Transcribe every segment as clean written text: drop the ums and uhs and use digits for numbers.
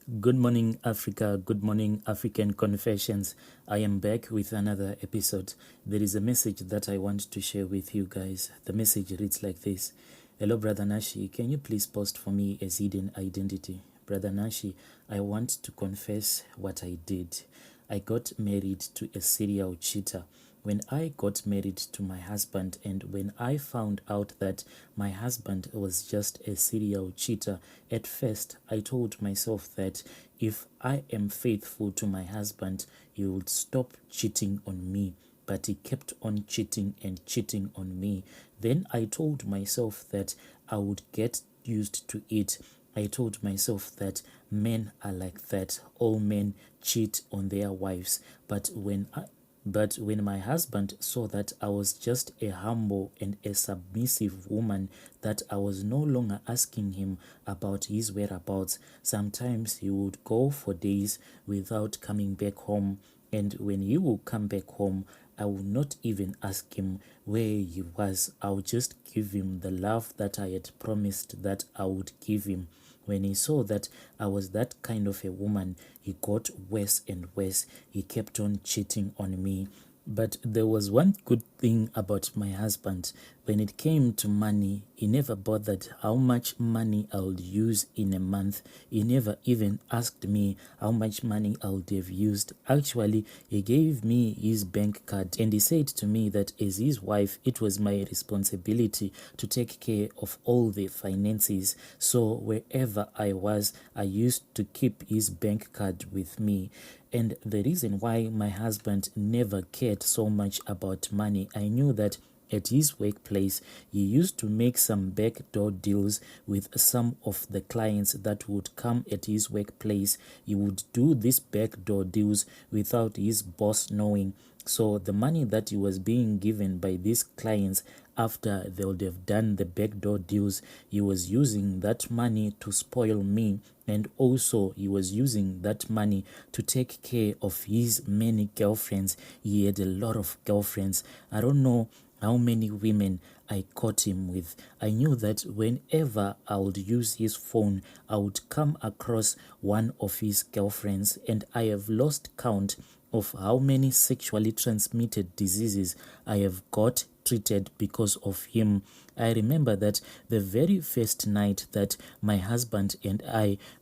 Good morning, Africa. Good morning, African Confessions. I am back with another episode. There is a message that I want to share with you guys. The message reads like this. Hello, Brother Nashi. Can you please post for me a hidden identity? Brother Nashi, I want to confess what I did. I got married to a serial cheater. When I got married to my husband and when I found out that my husband was just a serial cheater, at first I told myself that if I am faithful to my husband, he would stop cheating on me. But he kept on cheating and cheating on me. Then I told myself that I would get used to it. I told myself that men are like that. All men cheat on their wives. But when my husband saw that I was just a humble and a submissive woman, that I was no longer asking him about his whereabouts, sometimes he would go for days without coming back home. And when he would come back home, I would not even ask him where he was. I would just give him the love that I had promised that I would give him. When he saw that I was that kind of a woman, he got worse and worse. He kept on cheating on me. But there was one good thing about my husband. When it came to money, he never bothered how much money I would use in a month. He never even asked me how much money I would have used. Actually, he gave me his bank card and he said to me that as his wife, it was my responsibility to take care of all the finances. So wherever I was, I used to keep his bank card with me. And the reason why my husband never cared so much about money, I knew that at his workplace, he used to make some backdoor deals with some of the clients that would come at his workplace. He would do these backdoor deals without his boss knowing. So the money that he was being given by these clients after they would have done the backdoor deals, he was using that money to spoil me. And also he was using that money to take care of his many girlfriends. He had a lot of girlfriends. I don't know how many women I caught him with. I knew that whenever I would use his phone, I would come across one of his girlfriends, and I have lost count of how many sexually transmitted diseases I have got treated because of him. I remember that the very first night that my husband and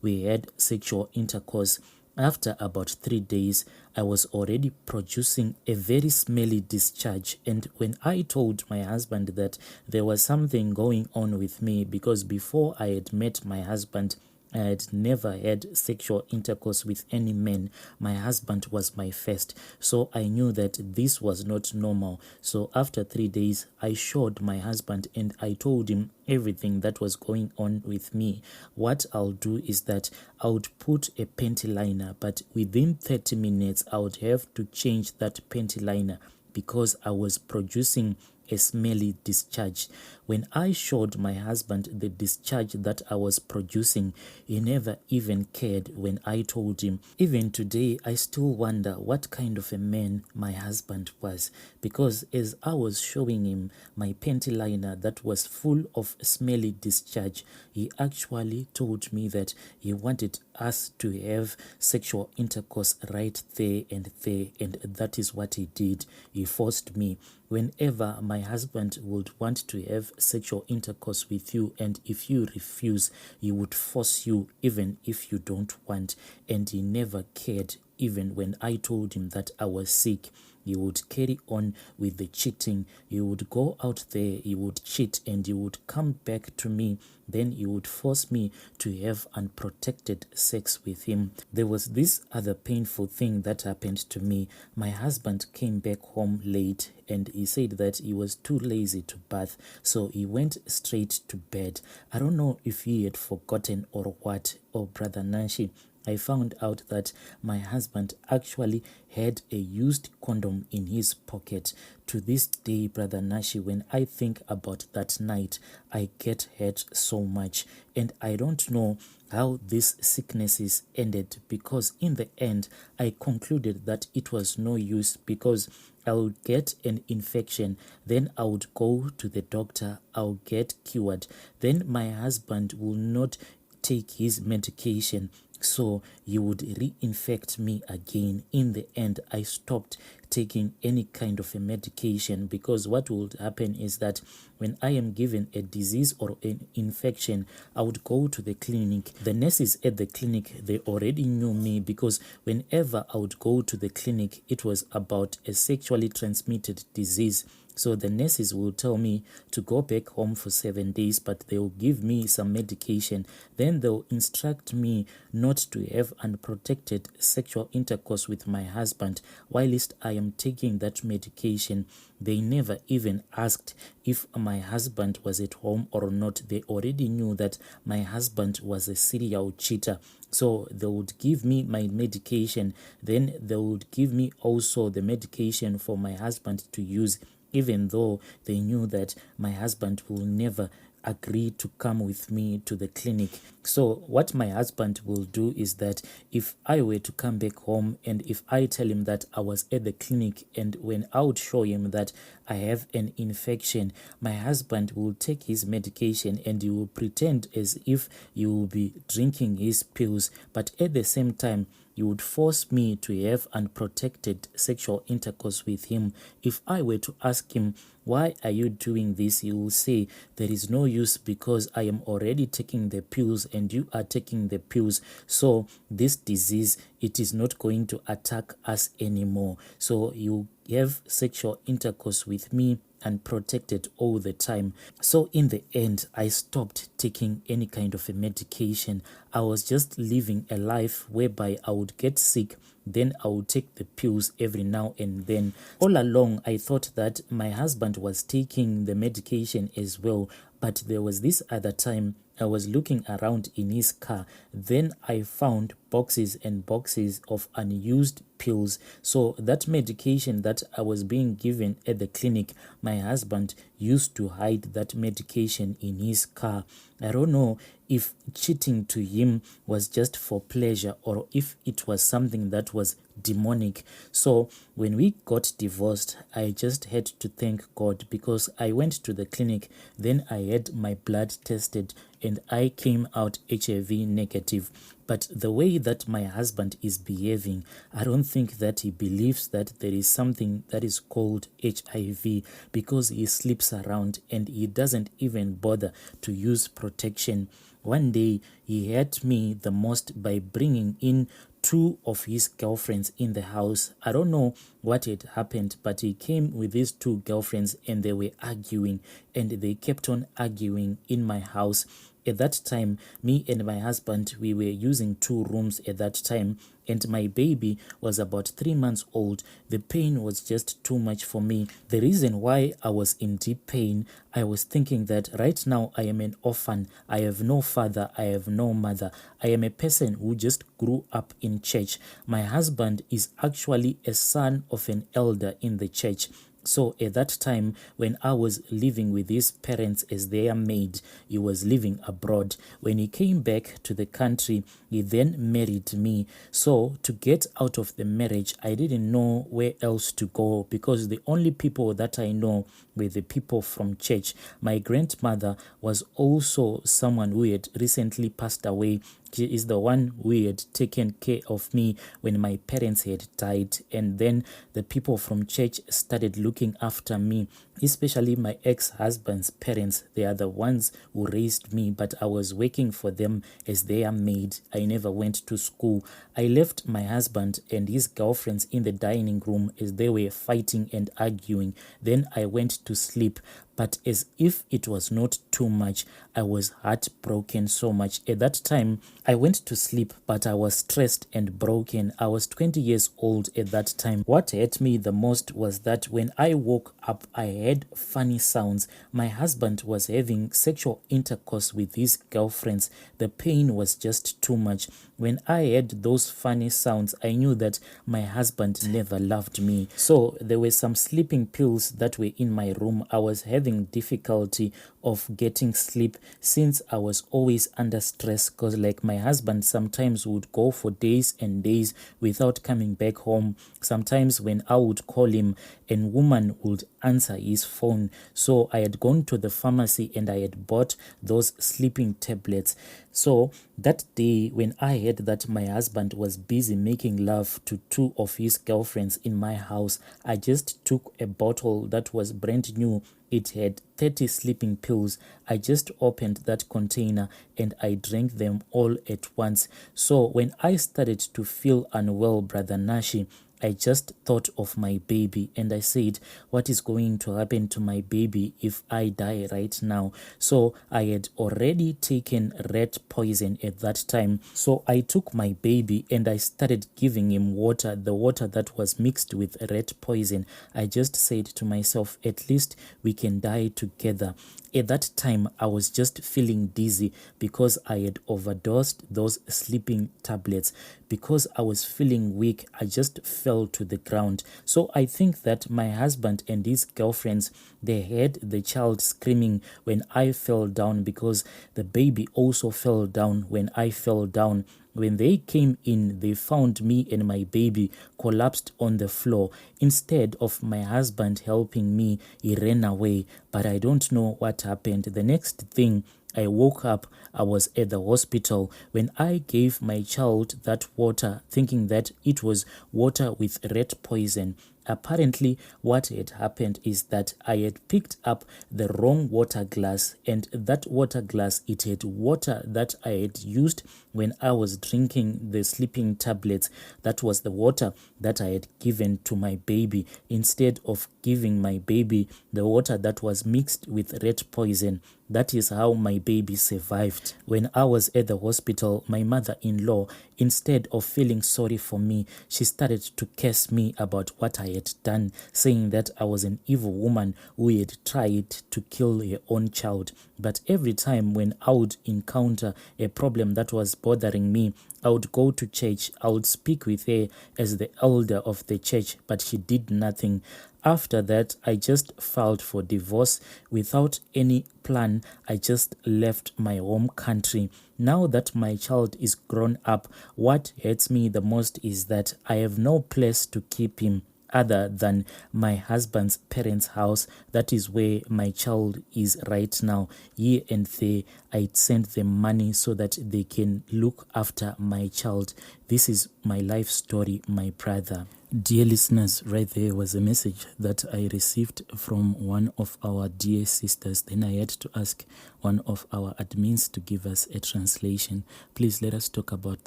we had sexual intercourse, after about 3 days, I was already producing a very smelly discharge. And when I told my husband that there was something going on with me, because before I had met my husband, I had never had sexual intercourse with any man. My husband was my first. So I knew that this was not normal. So after 3 days, I showed my husband and I told him everything that was going on with me. What I'll do is that I would put a panty liner, but within 30 minutes, I would have to change that panty liner because I was producing a smelly discharge. When I showed my husband the discharge that I was producing, he never even cared when I told him. Even today, I still wonder what kind of a man my husband was, because as I was showing him my panty liner that was full of smelly discharge, he actually told me that he wanted us to have sexual intercourse right there, and that is what he did. He forced me. Whenever my husband would want to have sexual intercourse with you, and if you refuse, he would force you even if you don't want. And he never cared. Even when I told him that I was sick, he would carry on with the cheating. He would go out there, he would cheat, and he would come back to me. Then he would force me to have unprotected sex with him. There was this other painful thing that happened to me. My husband came back home late and he said that he was too lazy to bath, so he went straight to bed. I don't know if he had forgotten or what. Oh, Brother Nanshi, I found out that my husband actually had a used condom in his pocket. To this day, Brother Nashi, when I think about that night, I get hurt so much. And I don't know how these sicknesses ended, because in the end, I concluded that it was no use, because I would get an infection, then I would go to the doctor, I'll get cured. Then my husband will not take his medication. So you would reinfect me again. In the end, I stopped taking any kind of a medication, because what would happen is that when I am given a disease or an infection, I would go to the clinic. The nurses at the clinic, they already knew me, because whenever I would go to the clinic, it was about a sexually transmitted disease. So the nurses will tell me to go back home for 7 days, but they'll give me some medication. Then they'll instruct me not to have unprotected sexual intercourse with my husband whilst I am taking that medication. They never even asked if my husband was at home or not. They already knew that my husband was a serial cheater. So they would give me my medication. Then they would give me also the medication for my husband to use, even though they knew that my husband will never agree to come with me to the clinic. So what my husband will do is that if I were to come back home and if I tell him that I was at the clinic, and when I would show him that I have an infection, my husband will take his medication and he will pretend as if he will be drinking his pills, but at the same time you would force me to have unprotected sexual intercourse with him. If I were to ask him, why are you doing this? He will say, there is no use, because I am already taking the pills and you are taking the pills. So this disease, it is not going to attack us anymore. So you have sexual intercourse with me and protected all the time. So in the end, I stopped taking any kind of a medication. I was just living a life whereby I would get sick, then I would take the pills every now and then. All along, I thought that my husband was taking the medication as well, but there was this other time I was looking around in his car. Then I found boxes and boxes of unused pills. So that medication that I was being given at the clinic, my husband used to hide that medication in his car. I don't know if cheating to him was just for pleasure or if it was something that was demonic. So when we got divorced, I just had to thank God, because I went to the clinic, then I had my blood tested and I came out HIV negative. But the way that my husband is behaving, I don't think that he believes that there is something that is called HIV, because he sleeps around and he doesn't even bother to use protection. One day he hurt me the most by bringing in 2 of his girlfriends in the house. I don't know what had happened, but he came with his 2 girlfriends and they were arguing, and they kept on arguing in my house. At that time, me and my husband, we were using 2 rooms at that time, and my baby was about 3 months old. The pain was just too much for me. The reason why I was in deep pain, I was thinking that right now I am an orphan. I have no father, I have no mother. I am a person who just grew up in church. My husband is actually a son of an elder in the church. So at that time, when I was living with his parents as their maid, he was living abroad. When he came back to the country, he then married me. So to get out of the marriage, I didn't know where else to go, because the only people that I know were the people from church. My grandmother was also someone who had recently passed away. She is the one who had taken care of me when my parents had died, and then the people from church started looking after me, especially my ex-husband's parents. They are the ones who raised me, but I was working for them as their maid. I never went to school. I left my husband and his girlfriends in the dining room as they were fighting and arguing. Then I went to sleep. But as if it was not too much, I was heartbroken so much. At that time, I went to sleep, but I was stressed and broken. I was 20 years old at that time. What hurt me the most was that when I woke up, I heard funny sounds. My husband was having sexual intercourse with his girlfriends. The pain was just too much. When I heard those funny sounds, I knew that my husband never loved me. So there were some sleeping pills that were in my room. I was having difficulty of getting sleep since I was always under stress, because like my husband sometimes would go for days and days without coming back home. Sometimes when I would call him, a woman would answer his phone. So I had gone to the pharmacy and I had bought those sleeping tablets. So That day, when I heard that my husband was busy making love to two of his girlfriends in my house, I just took a bottle that was brand new. It had 30 sleeping pills. I just opened that container and I drank them all at once. So when I started to feel unwell, Brother Nashi, I just thought of my baby and I said, what is going to happen to my baby if I die right now? So I had already taken rat poison at that time. So I took my baby and I started giving him water, the water that was mixed with rat poison. I just said to myself, at least we can die together. At that time, I was just feeling dizzy because I had overdosed those sleeping tablets. Because I was feeling weak, I just fell to the ground. So I think that my husband and his girlfriends, they heard the child screaming when I fell down, because the baby also fell down when I fell down. When they came in, they found me and my baby collapsed on the floor. Instead of my husband helping me, he ran away. But I don't know what happened. The next thing, I woke up, I was at the hospital. When I gave my child that water, thinking that it was water with rat poison, apparently what had happened is that I had picked up the wrong water glass, and that water glass, it had water that I had used when I was drinking the sleeping tablets. That was the water that I had given to my baby, instead of giving my baby the water that was mixed with rat poison. That is how my baby survived. When I was at the hospital, my mother-in-law, instead of feeling sorry for me, she started to curse me about what I had done, saying that I was an evil woman who had tried to kill her own child. But every time when I would encounter a problem that was bothering me, I would go to church, I would speak with her as the elder of the church, but she did nothing. After that, I just filed for divorce without any plan. I just left my home country. Now that my child is grown up, what hurts me the most is that I have no place to keep him other than my husband's parents' house. That is where my child is right now. Here and there, I send them money so that they can look after my child. This is my life story, my brother. Dear listeners, right there was a message that I received from one of our dear sisters. Then I had to ask one of our admins to give us a translation. Please let us talk about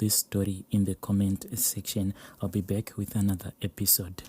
this story in the comment section. I'll be back with another episode.